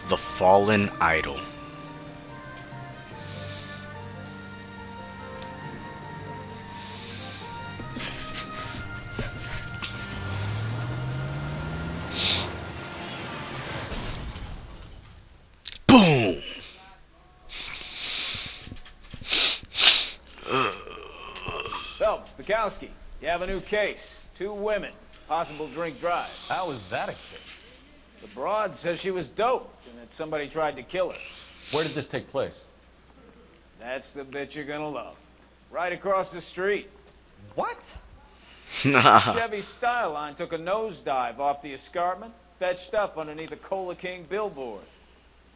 The Fallen Idol. Boom! Phelps, Bukowski, you have a new case. 2 women, possible drink drive. How was that a case? The broad says she was doped and that somebody tried to kill her. Where did this take place? That's the bit you're gonna love. Right across the street. What? Chevy Style Line took a nosedive off the escarpment, fetched up underneath a Cola King billboard.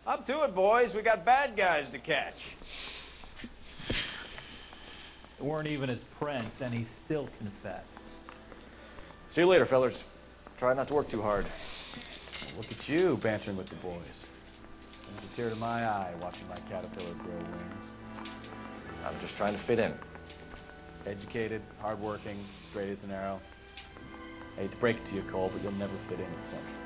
Up to it, boys. We got bad guys to catch. They weren't even his prints, and he still confessed. See you later, fellers. Try not to work too hard. Look at you bantering with the boys. Brings a tear to my eye watching my caterpillar grow wings. I'm just trying to fit in. Educated, hardworking, straight as an arrow. I hate to break it to you, Cole, but you'll never fit in at Central.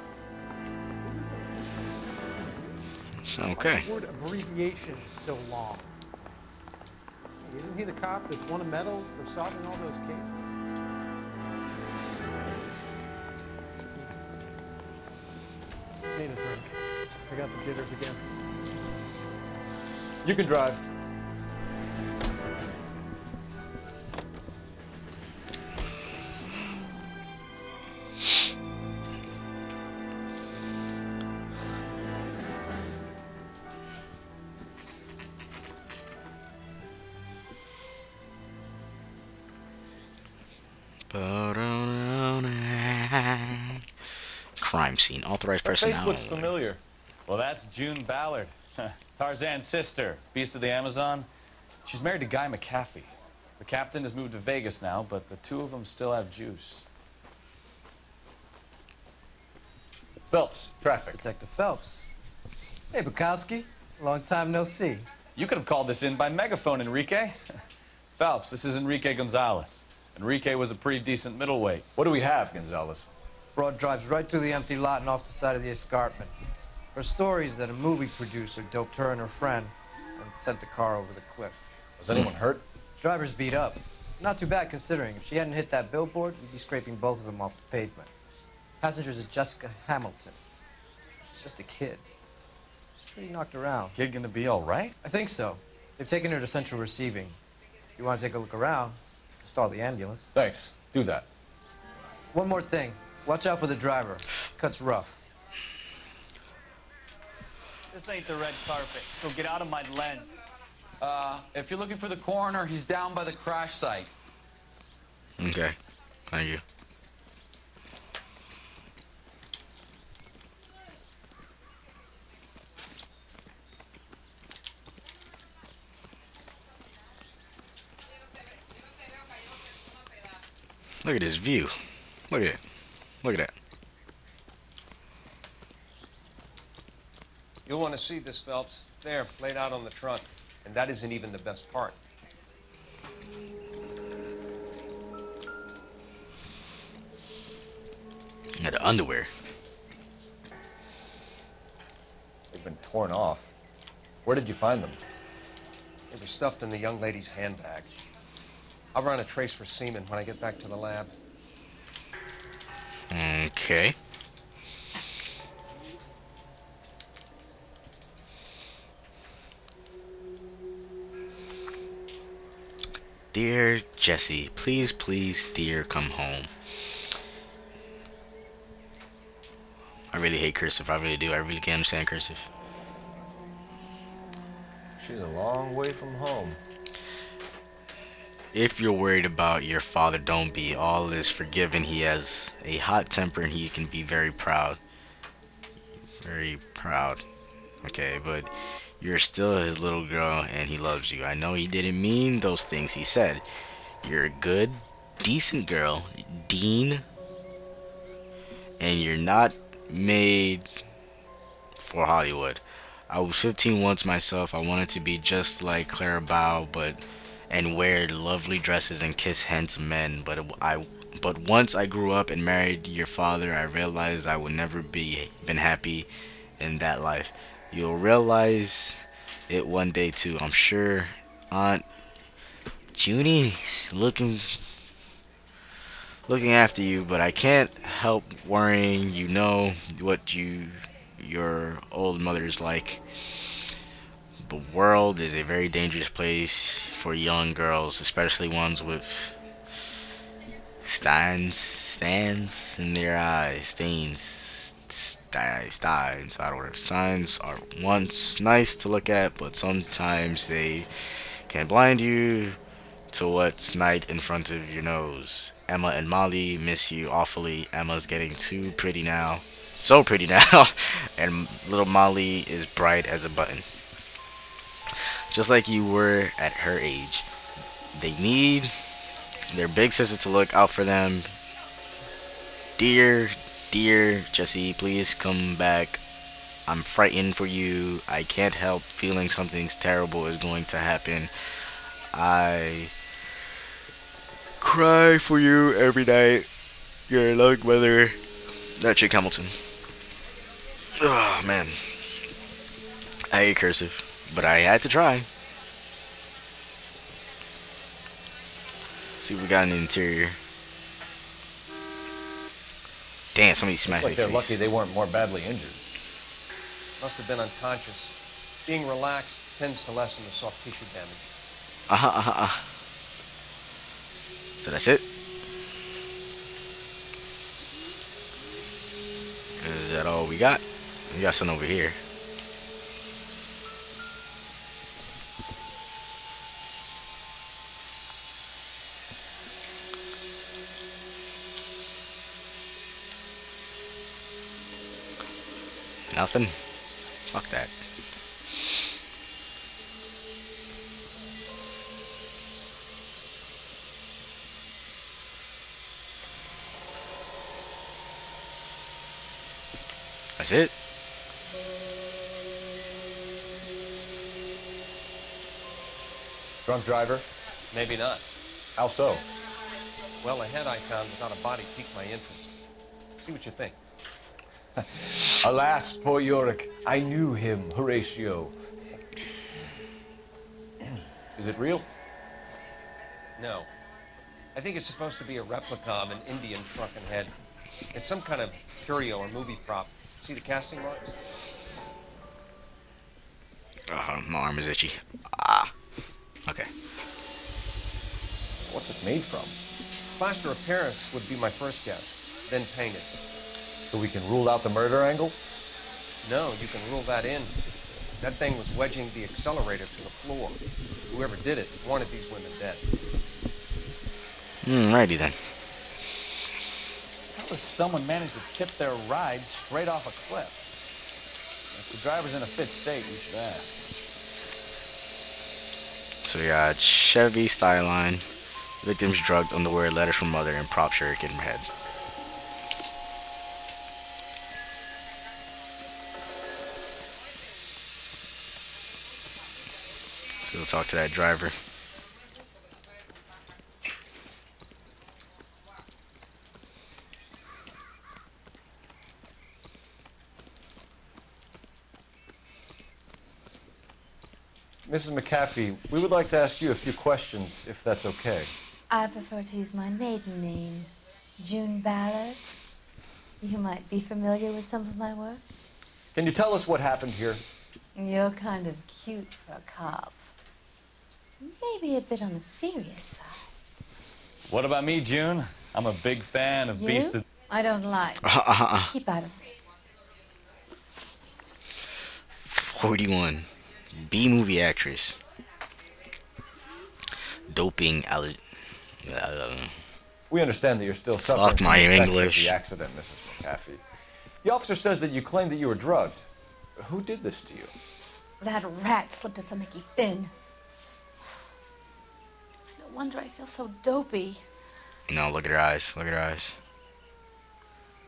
Okay. The word abbreviation is so long. Isn't he the cop that won a medal for solving all those cases? Need a drink. I got the jitters again. You can drive. Crime scene. Authorized Her personnel. face looks familiar. Well, that's June Ballard. Tarzan's sister, beast of the Amazon. She's married to Guy McAfee. The captain has moved to Vegas now, but the 2 of them still have juice. Phelps, traffic. Detective Phelps. Hey, Bukowski. Long time no see. You could have called this in by megaphone, Enrique. Phelps, this is Enrique Gonzalez. Enrique was a pretty decent middleweight. What do we have, Gonzalez? Broad drives right through the empty lot and off the side of the escarpment. Her story is that a movie producer doped her and her friend and sent the car over the cliff. Was anyone hurt? Driver's beat up. Not too bad considering. If she hadn't hit that billboard, we'd be scraping both of them off the pavement. Passenger's a Jessica Hamilton. She's just a kid. She's pretty knocked around. Kid gonna be all right? I think so. They've taken her to Central Receiving. If you want to take a look around, start the ambulance. Thanks. Do that. One more thing. Watch out for the driver. Cut's rough. This ain't the red carpet, so get out of my lens. If you're looking for the coroner, he's down by the crash site. Okay. Thank you. Look at this view. Look at it. Look at that. You'll want to see this, Phelps. There, laid out on the trunk. And that isn't even the best part. Got the underwear. They've been torn off. Where did you find them? They were stuffed in the young lady's handbag. I'll run a trace for semen when I get back to the lab. Okay. Dear Jesse, please, please, dear, come home. I really hate cursive. I really do. I really can't understand cursive. She's a long way from home. If you're worried about your father, don't be. All is forgiven. He has a hot temper and he can be very proud. Very proud. Okay, but you're still his little girl and he loves you. I know he didn't mean those things he said. You're a good, decent girl, Dean, and you're not made for Hollywood. I was 15 once myself. I wanted to be just like Clara Bow, and wear lovely dresses and kiss handsome men. But once I grew up and married your father, I realized I would never been happy in that life. You'll realize it one day too. I'm sure Aunt Junie's looking after you, but I can't help worrying. You know what your old mother is like. The world is a very dangerous place for young girls, especially ones with stands in their eyes. Steins, I don't know. Steins are once nice to look at, but sometimes they can blind you to what's right in front of your nose. Emma and Molly miss you awfully. Emma's getting too pretty now. So pretty now. And little Molly is bright as a button. Just like you were at her age. They need their big sister to look out for them. Dear Jesse, please come back. I'm frightened for you. I can't help feeling something terrible is going to happen. I cry for you every night. Your loved mother. That chick Hamilton. Oh man. I hate cursive, but I had to try. See what we got in the interior. Damn, somebody smashed Like their they're face. lucky they weren't more badly injured. Must have been unconscious. Being relaxed tends to lessen the soft tissue damage. So that's it? Is that all we got? We got some over here. Nothing? Fuck that. That's it? Drunk driver? Maybe not. How so? Well, a head I found without a body piqued my interest. See what you think. Alas, poor Yorick. I knew him, Horatio. Is it real? No. I think it's supposed to be a replica of an Indian shrunken head. It's some kind of curio or movie prop. See the casting marks? My arm is itchy. Ah. Okay. What's it made from? Plaster of Paris would be my first guess, then painted. So we can rule out the murder angle? No, you can rule that in. That thing was wedging the accelerator to the floor. Whoever did it wanted these women dead. Righty then. How does someone manage to tip their ride straight off a cliff? If the driver's in a fit state, we should ask. So we got Chevy Styline, victims drugged, underwear, letters from mother, and prop shirt in head. So we'll talk to that driver. Mrs. McAfee, we would like to ask you a few questions, if that's okay. I prefer to use my maiden name, June Ballard. You might be familiar with some of my work. Can you tell us what happened here? You're kind of cute for a cop. Maybe a bit on the serious side. What about me, June? I'm a big fan of Beast of... I don't like. Keep out of this. 41. B-movie actress. Doping We understand that you're still suffering Fuck from my the effects of English. the accident, Mrs. McAfee. The officer says that you claimed that you were drugged. Who did this to you? That rat slipped us a Mickey Finn. It's no wonder I feel so dopey. No, look at her eyes. Look at her eyes.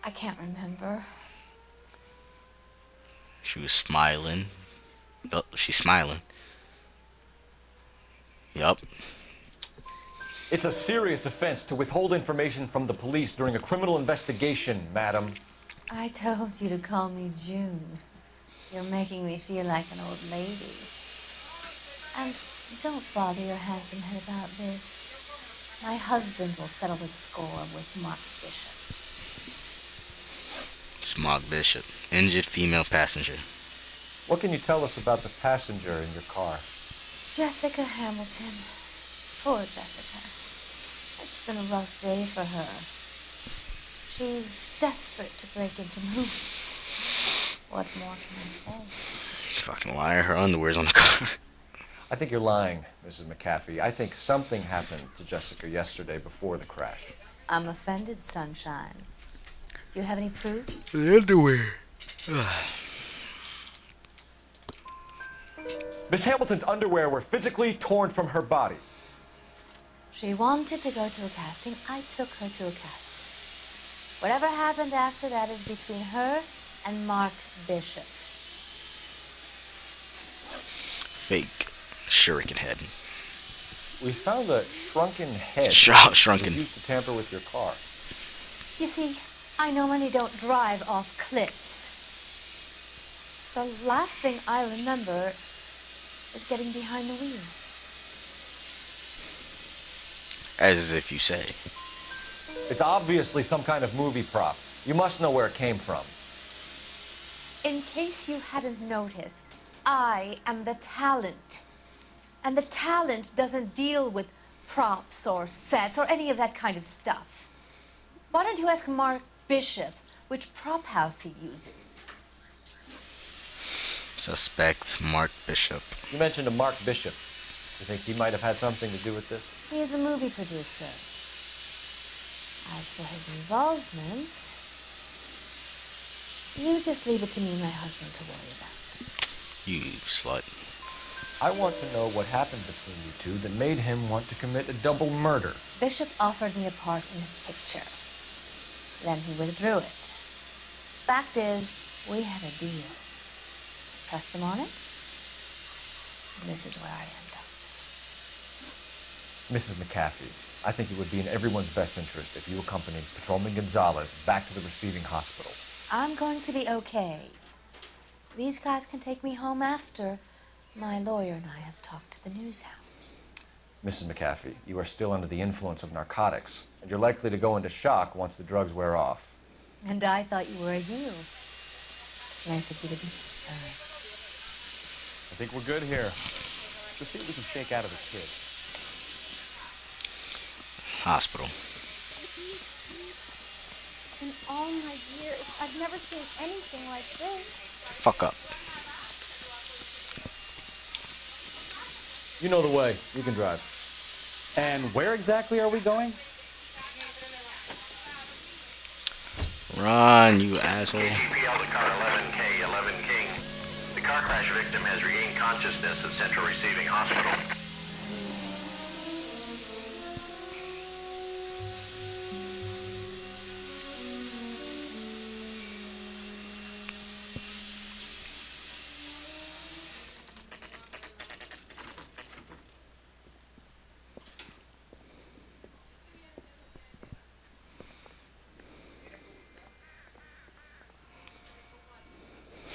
I can't remember. She was smiling. Oh, she's smiling. Yup. It's a serious offense to withhold information from the police during a criminal investigation, madam. I told you to call me June. You're making me feel like an old lady. And don't bother your handsome head about this. My husband will settle the score with Mark Bishop. It's Mark Bishop, injured female passenger. What can you tell us about the passenger in your car? Jessica Hamilton. Poor Jessica. It's been a rough day for her. She's desperate to break into movies. What more can I say? Fucking liar, her underwear's on the car. I think you're lying, Mrs. McAfee. I think something happened to Jessica yesterday before the crash. I'm offended, Sunshine. Do you have any proof? The underwear. Miss Hamilton's underwear were physically torn from her body. She wanted to go to a casting. I took her to a casting. Whatever happened after that is between her and Mark Bishop. Fake shuriken head. We found a shrunken head. Shrunken. Used to tamper with your car. You see, I normally don't drive off cliffs. The last thing I remember is getting behind the wheel. As if you say. It's obviously some kind of movie prop. You must know where it came from. In case you hadn't noticed, I am the talent. And the talent doesn't deal with props or sets or any of that kind of stuff. Why don't you ask Mark Bishop which prop house he uses? Suspect Mark Bishop. You mentioned a Mark Bishop. You think he might have had something to do with this? He is a movie producer. As for his involvement, you just leave it to me and my husband to worry about. You slut. I want to know what happened between you two that made him want to commit a double murder. Bishop offered me a part in his picture. Then he withdrew it. Fact is, we had a deal. Pressed him on it, and this is where I end up. Mrs. McAfee, I think it would be in everyone's best interest if you accompanied Patrolman Gonzalez back to the receiving hospital. I'm going to be okay. These guys can take me home after my lawyer and I have talked to the news house. Mrs. McAfee, you are still under the influence of narcotics, and you're likely to go into shock once the drugs wear off. And I thought you were a you. It's nice of you to be concerned. I think we're good here. Let's see what we can shake out of the kid. Hospital. In all my years, I've never seen anything like this. Fuck up. You know the way. You can drive. And where exactly are we going? Run, you asshole. KCPL to car 11K, 11 King. The car crash victim has regained consciousness at Central Receiving Hospital.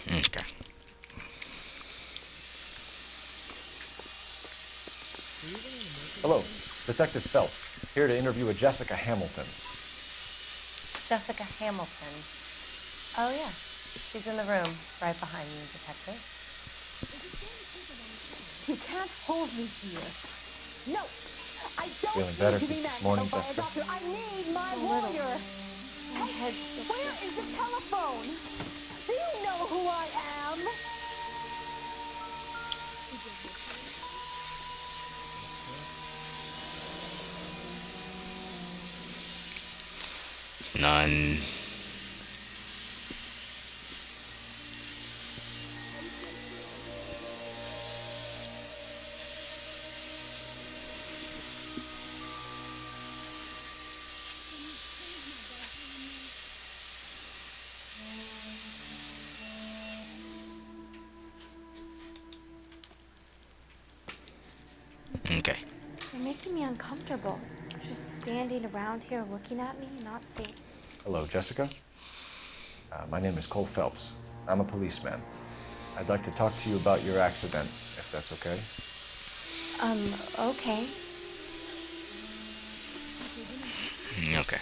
Okay. Hello, Detective Phelps, here to interview a Jessica Hamilton. Jessica Hamilton. Oh, yeah. She's in the room, right behind you, Detective. You can't hold me here. No, I don't Feeling better need to be since this met morning, by a Jessica? doctor. I need my A little. lawyer. My head's still Where is the telephone? Do you know who I am? None. Okay. You're making me uncomfortable. Just standing around here looking at me, not seeing. Hello, Jessica. My name is Cole Phelps. I'm a policeman. I'd like to talk to you about your accident, if that's okay. Okay. Okay.